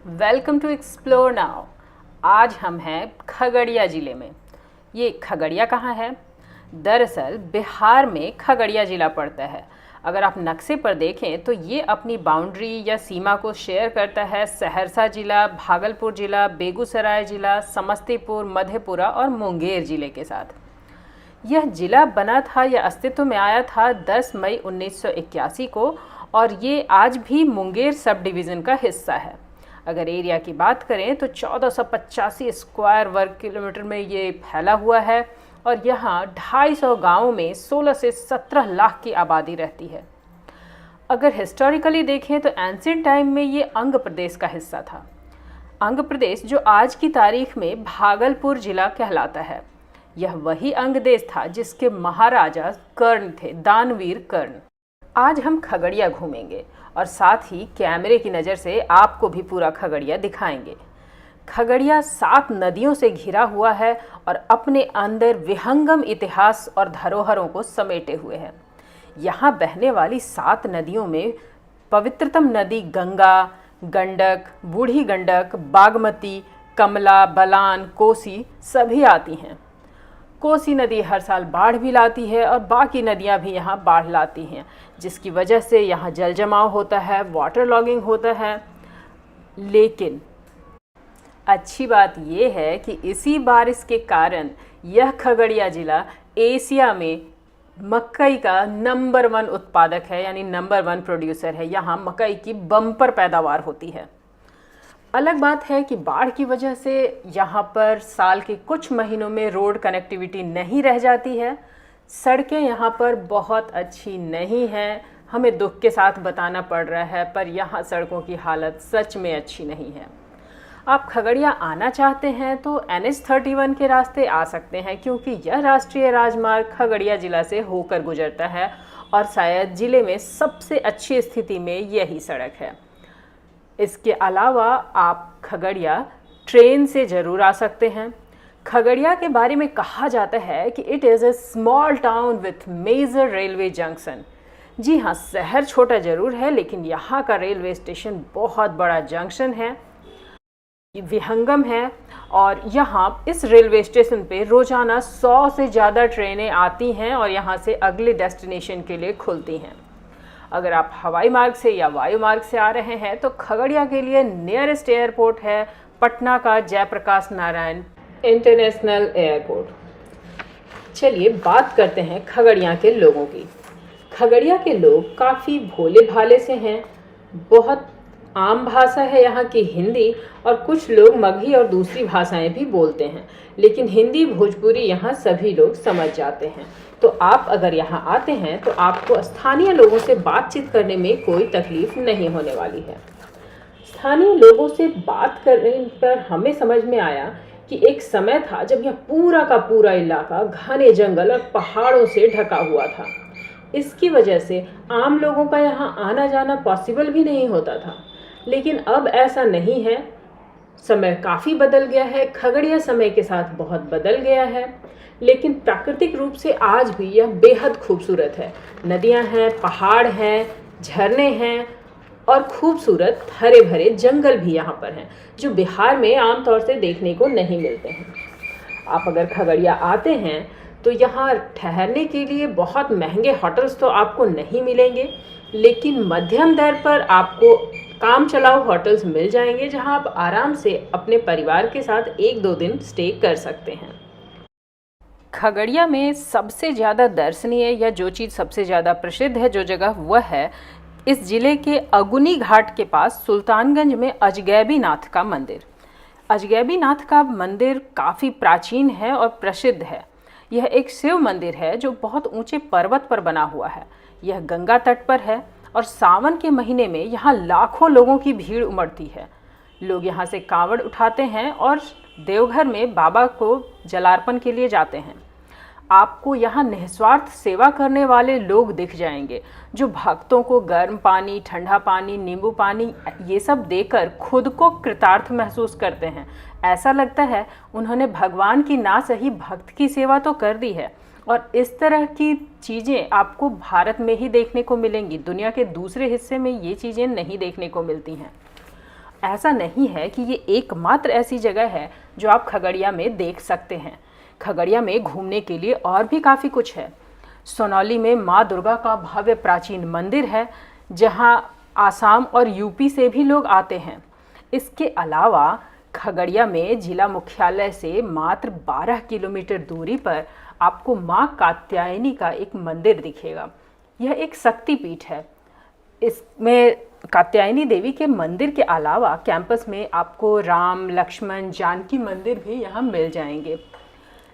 Welcome to explore now. आज हम हैं खगड़िया ज़िले में। ये खगड़िया कहाँ है? दरअसल बिहार में खगड़िया ज़िला पड़ता है। अगर आप नक्शे पर देखें तो ये अपनी बाउंड्री या सीमा को शेयर करता है सहरसा ज़िला, भागलपुर ज़िला, बेगूसराय ज़िला, समस्तीपुर, मधेपुरा और मुंगेर ज़िले के साथ। यह ज़िला बना था या अस्तित्व में आया था 10 मई 1981 को और ये आज भी मुंगेर सब डिवीज़न का हिस्सा है। अगर एरिया की बात करें तो 1485 स्क्वायर वर्ग किलोमीटर में ये फैला हुआ है और यहाँ 250 गाँवों में 16 से 17 लाख की आबादी रहती है। अगर हिस्टोरिकली देखें तो एंशिएंट टाइम में ये अंग प्रदेश का हिस्सा था। अंग प्रदेश जो आज की तारीख में भागलपुर जिला कहलाता है। यह वही अंग देश था जिसके महाराजा कर्ण थे, दानवीर कर्ण। आज हम खगड़िया घूमेंगे और साथ ही कैमरे की नज़र से आपको भी पूरा खगड़िया दिखाएंगे। खगड़िया 7 नदियों से घिरा हुआ है और अपने अंदर विहंगम इतिहास और धरोहरों को समेटे हुए है। यहाँ बहने वाली 7 नदियों में पवित्रतम नदी गंगा, गंडक, बूढ़ी गंडक, बागमती, कमला, बलान, कोसी सभी आती हैं। कोसी नदी हर साल बाढ़ भी लाती है और बाकी नदियाँ भी यहाँ बाढ़ लाती हैं, जिसकी वजह से यहाँ जल जमाव होता है, वाटर लॉगिंग होता है। लेकिन अच्छी बात यह है कि इसी बारिश के कारण यह खगड़िया ज़िला एशिया में मकई का नंबर 1 उत्पादक है, यानी नंबर 1 प्रोड्यूसर है। यहाँ मकई की बम्पर पैदावार होती है। अलग बात है कि बाढ़ की वजह से यहाँ पर साल के कुछ महीनों में रोड कनेक्टिविटी नहीं रह जाती है। सड़कें यहाँ पर बहुत अच्छी नहीं हैं, हमें दुख के साथ बताना पड़ रहा है, पर यहाँ सड़कों की हालत सच में अच्छी नहीं है। आप खगड़िया आना चाहते हैं तो NH-31 के रास्ते आ सकते हैं, क्योंकि यह राष्ट्रीय राजमार्ग खगड़िया ज़िला से होकर गुजरता है और शायद ज़िले में सबसे अच्छी स्थिति में यही सड़क है। इसके अलावा आप खगड़िया ट्रेन से ज़रूर आ सकते हैं। खगड़िया के बारे में कहा जाता है कि it is a small town with major railway junction. जी हाँ, शहर छोटा ज़रूर है, लेकिन यहाँ का रेलवे स्टेशन बहुत बड़ा जंक्शन है, विहंगम है। और यहाँ इस रेलवे स्टेशन पे रोज़ाना 100 से ज़्यादा ट्रेनें आती हैं और यहाँ से अगले डेस्टिनेशन के लिए खुलती हैं। अगर आप हवाई मार्ग से या वायु मार्ग से आ रहे हैं तो खगड़िया के लिए नियरेस्ट एयरपोर्ट है पटना का जयप्रकाश नारायण इंटरनेशनल एयरपोर्ट। चलिए बात करते हैं खगड़िया के लोगों की। खगड़िया के लोग काफ़ी भोले भाले से हैं। बहुत आम भाषा है यहाँ की हिंदी, और कुछ लोग मगही और दूसरी भाषाएं भी बोलते हैं, लेकिन हिंदी भोजपुरी यहाँ सभी लोग समझ जाते हैं। तो आप अगर यहाँ आते हैं तो आपको स्थानीय लोगों से बातचीत करने में कोई तकलीफ नहीं होने वाली है। स्थानीय लोगों से बात करने पर हमें समझ में आया कि एक समय था जब यह पूरा का पूरा इलाका घने जंगल और पहाड़ों से ढका हुआ था। इसकी वजह से आम लोगों का यहाँ आना जाना पॉसिबल भी नहीं होता था, लेकिन अब ऐसा नहीं है। समय काफ़ी बदल गया है, खगड़िया समय के साथ बहुत बदल गया है, लेकिन प्राकृतिक रूप से आज भी यह बेहद खूबसूरत है। नदियां हैं, पहाड़ हैं, झरने हैं और खूबसूरत हरे भरे जंगल भी यहाँ पर हैं, जो बिहार में आमतौर से देखने को नहीं मिलते हैं। आप अगर खगड़िया आते हैं तो यहाँ ठहरने के लिए बहुत महंगे होटल्स तो आपको नहीं मिलेंगे, लेकिन मध्यम दर पर आपको काम चलाऊ होटल्स मिल जाएंगे, जहाँ आप आराम से अपने परिवार के साथ 1-2 दिन स्टे कर सकते हैं। खगड़िया में सबसे ज़्यादा दर्शनीय या जो चीज़ सबसे ज़्यादा प्रसिद्ध है जो जगह, वह है इस ज़िले के अगुनी घाट के पास सुल्तानगंज में अजगैबी नाथ का मंदिर। अजगैबी नाथ का मंदिर काफ़ी प्राचीन है और प्रसिद्ध है। यह एक शिव मंदिर है जो बहुत ऊंचे पर्वत पर बना हुआ है। यह गंगा तट पर है और सावन के महीने में यहाँ लाखों लोगों की भीड़ उमड़ती है। लोग यहाँ से कांवड़ उठाते हैं और देवघर में बाबा को जलार्पण के लिए जाते हैं। आपको यहाँ निस्वार्थ सेवा करने वाले लोग दिख जाएंगे, जो भक्तों को गर्म पानी, ठंडा पानी, नींबू पानी ये सब देकर खुद को कृतार्थ महसूस करते हैं। ऐसा लगता है उन्होंने भगवान की ना सही भक्त की सेवा तो कर दी है। और इस तरह की चीज़ें आपको भारत में ही देखने को मिलेंगी, दुनिया के दूसरे हिस्से में ये चीज़ें नहीं देखने को मिलती हैं। ऐसा नहीं है कि ये एकमात्र ऐसी जगह है जो आप खगड़िया में देख सकते हैं। खगड़िया में घूमने के लिए और भी काफ़ी कुछ है। सोनौली में माँ दुर्गा का भव्य प्राचीन मंदिर है, जहाँ आसाम और यूपी से भी लोग आते हैं। इसके अलावा खगड़िया में जिला मुख्यालय से मात्र 12 किलोमीटर दूरी पर आपको माँ कात्यायनी का एक मंदिर दिखेगा। यह एक शक्तिपीठ है। इसमें कात्यायनी देवी के मंदिर के अलावा कैंपस में आपको राम, लक्ष्मण, जानकी मंदिर भी यहाँ मिल जाएंगे।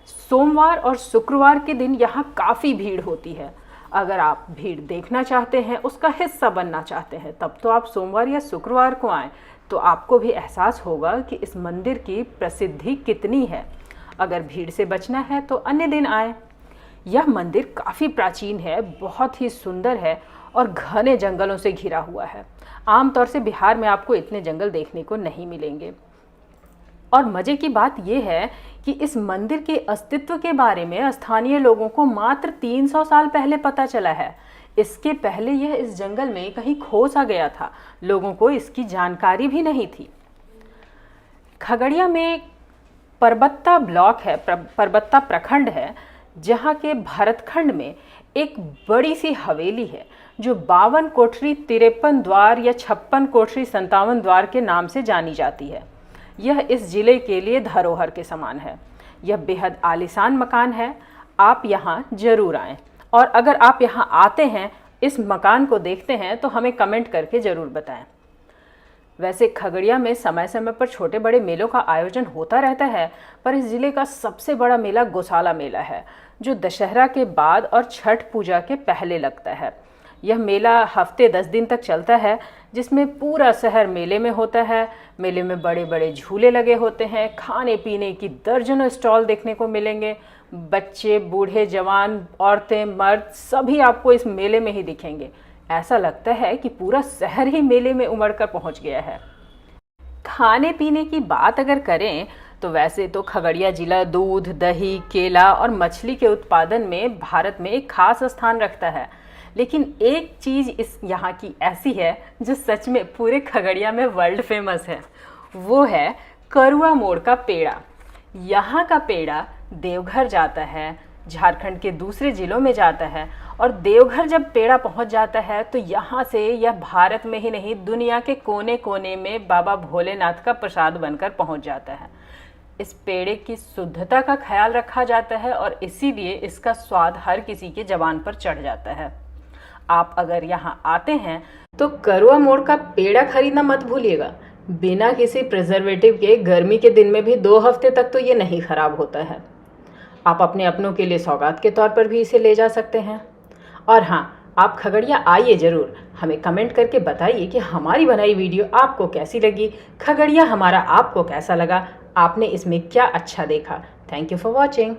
सोमवार और शुक्रवार के दिन यहाँ काफ़ी भीड़ होती है। अगर आप भीड़ देखना चाहते हैं, उसका हिस्सा बनना चाहते हैं, तब तो आप सोमवार या शुक्रवार को आएँ, तो आपको भी एहसास होगा कि इस मंदिर की प्रसिद्धि कितनी है। अगर भीड़ से बचना है तो अन्य दिन आएँ। यह मंदिर काफ़ी प्राचीन है, बहुत ही सुंदर है और घने जंगलों से घिरा हुआ है। आमतौर से बिहार में आपको इतने जंगल देखने को नहीं मिलेंगे। और मज़े की बात यह है कि इस मंदिर के अस्तित्व के बारे में स्थानीय लोगों को मात्र 300 साल पहले पता चला है। इसके पहले यह इस जंगल में कहीं खो सा गया था, लोगों को इसकी जानकारी भी नहीं थी। खगड़िया में परबत्ता ब्लॉक है, परबत्ता प्रखंड है, जहाँ के भरतखंड में एक बड़ी सी हवेली है जो 52 कोठरी 53 द्वार या 56 कोठरी 57 द्वार के नाम से जानी जाती है। यह इस जिले के लिए धरोहर के समान है। यह बेहद आलीशान मकान है। आप यहाँ जरूर आएं, और अगर आप यहाँ आते हैं, इस मकान को देखते हैं, तो हमें कमेंट करके ज़रूर बताएं। वैसे खगड़िया में समय समय पर छोटे बड़े मेलों का आयोजन होता रहता है, पर इस ज़िले का सबसे बड़ा मेला गौशाला मेला है, जो दशहरा के बाद और छठ पूजा के पहले लगता है। यह मेला हफ्ते 10 दिन तक चलता है, जिसमें पूरा शहर मेले में होता है। मेले में बड़े बड़े झूले लगे होते हैं, खाने पीने की दर्जनों स्टॉल देखने को मिलेंगे। बच्चे, बूढ़े, जवान, औरतें, मर्द सभी आपको इस मेले में ही दिखेंगे। ऐसा लगता है कि पूरा शहर ही मेले में उमड़ कर पहुँच गया है। खाने पीने की बात अगर करें तो वैसे तो खगड़िया जिला दूध, दही, केला और मछली के उत्पादन में भारत में एक खास स्थान रखता है। लेकिन एक चीज़ इस यहाँ की ऐसी है जो सच में पूरे खगड़िया में वर्ल्ड फेमस है, वो है करुआ मोड़ का पेड़ा। यहाँ का पेड़ा देवघर जाता है, झारखंड के दूसरे ज़िलों में जाता है, और देवघर जब पेड़ा पहुँच जाता है तो यहाँ से यह भारत में ही नहीं, दुनिया के कोने कोने में बाबा भोलेनाथ का प्रसाद बनकर पहुँच जाता है। इस पेड़े की शुद्धता का ख्याल रखा जाता है और इसीलिए इसका स्वाद हर किसी के ज़बान पर चढ़ जाता है। आप अगर यहाँ आते हैं तो करुआ मोड़ का पेड़ा खरीदना मत भूलिएगा। बिना किसी प्रिजर्वेटिव के गर्मी के दिन में भी 2 हफ्ते तक तो ये नहीं ख़राब होता है। आप अपने अपनों के लिए सौगात के तौर पर भी इसे ले जा सकते हैं। और हाँ, आप खगड़िया आइए ज़रूर। हमें कमेंट करके बताइए कि हमारी बनाई वीडियो आपको कैसी लगी, खगड़िया हमारा आपको कैसा लगा, आपने इसमें क्या अच्छा देखा। Thank you for watching.